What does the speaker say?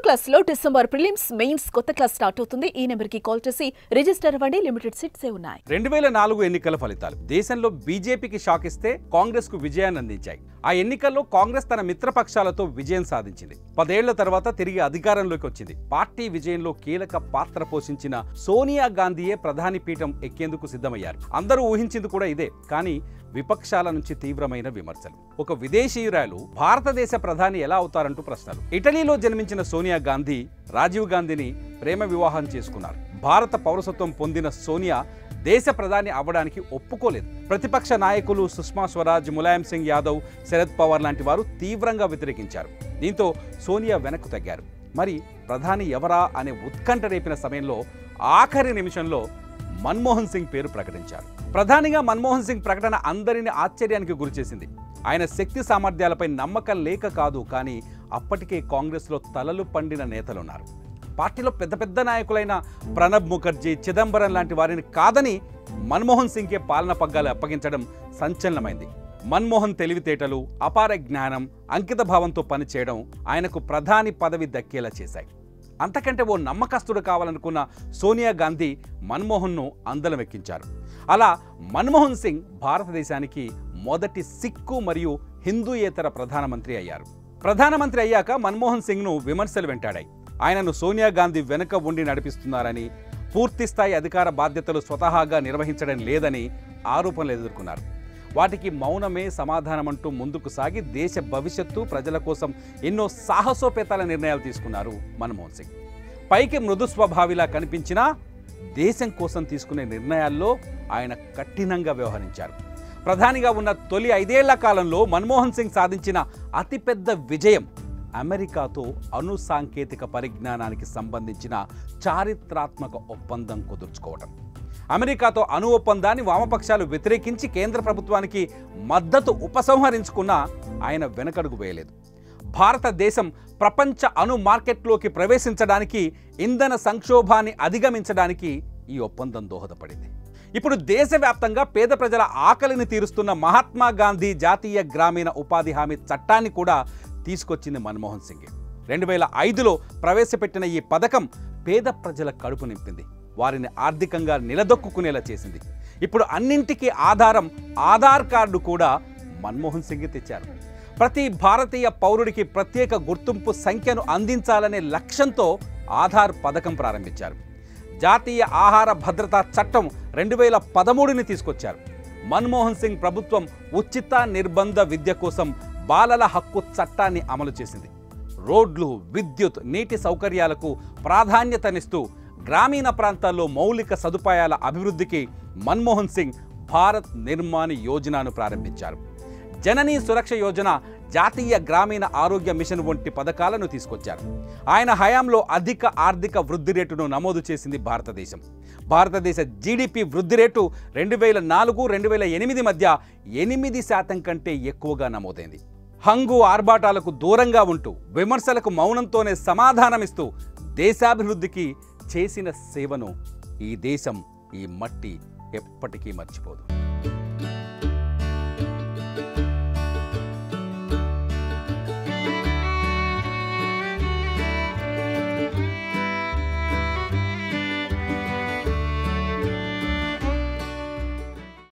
Class లో December prelims mains కొత్త class start అవుతుంది. ఈ నెంబర్ కి కాల్ చేసి రిజిస్టర్ అవ్వండి. లిమిటెడ్ సీట్స్ ఉన్నాయి. 2004 ఎన్నికల ఫలితాలు దేశంలో బీజేపీకి షాక్ ఇస్తే కాంగ్రెస్ కు విజయాన్ని అందించాయి. ఆ ఎన్నికల్లో కాంగ్రెస్ తన మిత్రపక్షాలతో విజయం సాధించింది. 10 ఏళ్ల తర్వాత తిరిగి అధికారంలోకి వచ్చింది. పార్టీ విజయంలో కీలక పాత్ర పోషించిన సోనియా గాంధీయే ప్రధాని పీఠం ఎక్కేందుకు సిద్ధమయ్యారు. అందరూ ఊహించింది కూడా ఇదే. కానీ విపక్షాల నుంచి తీవ్రమైన విమర్శలు. ఒక విదేశీయురాలు భారతదేశ ప్రధాని ఎలా అవుతారంటూ ప్రశ్నలు. ఇటలీలో జన్మించిన సోనియా గాంధీ రాజీవ్ గాంధీని ప్రేమ వివాహం చేసుకున్నారు. భారత పౌరసత్వం పొందిన సోనియా దేశ ప్రధాని అవ్వడానికి ఒప్పుకోలేదు. ప్రతిపక్ష నాయకులు సుష్మా స్వరాజ్, ములాయం సింగ్ యాదవ్, శరద్ పవార్ లాంటి వారు తీవ్రంగా వ్యతిరేకించారు. దీంతో సోనియా వెనక్కు తగ్గారు. మరి ప్రధాని ఎవరా అనే ఉత్కంఠ రేపిన సమయంలో ఆఖరి నిమిషంలో మన్మోహన్ సింగ్ పేరు ప్రకటించారు. ప్రధానిగా మన్మోహన్ సింగ్ ప్రకటన అందరినీ ఆశ్చర్యానికి గురిచేసింది. ఆయన శక్తి సామర్థ్యాలపై నమ్మకం లేక కాదు, కానీ అప్పటికే కాంగ్రెస్లో తలలు పండిన నేతలున్నారు. పార్టీలో పెద్ద పెద్ద నాయకులైన ప్రణబ్ ముఖర్జీ, చిదంబరం లాంటి వారిని కాదని మన్మోహన్ సింగ్కే పాలన పగ్గాలు అప్పగించడం సంచలనమైంది. మన్మోహన్ తెలివితేటలు, అపార జ్ఞానం, అంకిత భావంతో పనిచేయడం ఆయనకు ప్రధాని పదవి దక్కేలా చేశాయి. అంతకంటే ఓ నమ్మకస్తుడు కావాలనుకున్న సోనియా గాంధీ మన్మోహన్ను అందలం ఎక్కించారు. అలా మన్మోహన్ సింగ్ భారతదేశానికి మొదటి సిక్కు మరియు హిందూయేతర ప్రధానమంత్రి అయ్యారు. ప్రధానమంత్రి అయ్యాక మన్మోహన్ సింగ్ను విమర్శలు వెంటాడాయి. ఆయనను సోనియా గాంధీ వెనుక ఉండి నడిపిస్తున్నారని, పూర్తిస్థాయి అధికార బాధ్యతలు స్వతహాగా నిర్వహించడం లేదని ఆరోపణలు ఎదుర్కొన్నారు. వాటికి మౌనమే సమాధానమంటూ ముందుకు సాగి దేశ భవిష్యత్తు, ప్రజల కోసం ఎన్నో సాహసోపేతాల నిర్ణయాలు తీసుకున్నారు మన్మోహన్ సింగ్. పైకి మృదు స్వభావిలా కనిపించినా దేశం కోసం తీసుకునే నిర్ణయాల్లో ఆయన కఠినంగా వ్యవహరించారు. ప్రధానిగా ఉన్న తొలి 5 ఏళ్ల కాలంలో మన్మోహన్ సింగ్ సాధించిన అతిపెద్ద విజయం అమెరికాతో అణు సాంకేతిక పరిజ్ఞానానికి సంబంధించిన చారిత్రాత్మక ఒప్పందం కుదుర్చుకోవడం. అమెరికాతో అణు ఒప్పందాన్ని వామపక్షాలు వ్యతిరేకించి కేంద్ర ప్రభుత్వానికి మద్దతు ఉపసంహరించుకున్నా ఆయన వెనకడుగు వేయలేదు. భారతదేశం ప్రపంచ అణు మార్కెట్లోకి ప్రవేశించడానికి, ఇంధన సంక్షోభాన్ని అధిగమించడానికి ఈ ఒప్పందం దోహదపడింది. ఇప్పుడు దేశవ్యాప్తంగా పేద ప్రజల ఆకలిని తీరుస్తున్న మహాత్మా గాంధీ జాతీయ గ్రామీణ ఉపాధి హామీ చట్టాన్ని కూడా తీసుకొచ్చింది మన్మోహన్ సింగ్. 2005లో ప్రవేశపెట్టిన ఈ పథకం పేద ప్రజల కడుపు నింపింది, వారిని ఆర్థికంగా నిలదొక్కునేలా చేసింది. ఇప్పుడు అన్నింటికీ ఆధారం ఆధార్ కార్డు కూడా మన్మోహన్ సింగ్ తెచ్చారు. ప్రతి భారతీయ పౌరుడికి ప్రత్యేక గుర్తింపు సంఖ్యను అందించాలనే లక్ష్యంతో ఆధార్ పథకం ప్రారంభించారు. జాతీయ ఆహార భద్రతా చట్టం 2013ని తీసుకొచ్చారు. మన్మోహన్ సింగ్ ప్రభుత్వం ఉచిత నిర్బంధ విద్య కోసం బాలల హక్కు చట్టాన్ని అమలు చేసింది. రోడ్లు, విద్యుత్, నీటి సౌకర్యాలకు ప్రాధాన్యతనిస్తూ గ్రామీణ ప్రాంతాల్లో మౌలిక సదుపాయాల అభివృద్ధికి మన్మోహన్ సింగ్ భారత్ నిర్మాణ్ యోజనను ప్రారంభించారు. జననీ సురక్ష యోజన, జాతీయ గ్రామీణ ఆరోగ్య మిషన్ వంటి పథకాలను తీసుకొచ్చారు. ఆయన హయాంలో అధిక ఆర్థిక వృద్ధి రేటును నమోదు చేసింది భారతదేశం. భారతదేశ జీడిపి వృద్ధి రేటు 2004-2008 మధ్య 8% కంటే ఎక్కువగా నమోదైంది. హంగు ఆర్భాటాలకు దూరంగా ఉంటూ, విమర్శలకు మౌనంతోనే సమాధానమిస్తూ దేశాభివృద్ధికి చేసిన సేవను ఈ దేశం, ఈ మట్టి ఎప్పటికీ మర్చిపోదు.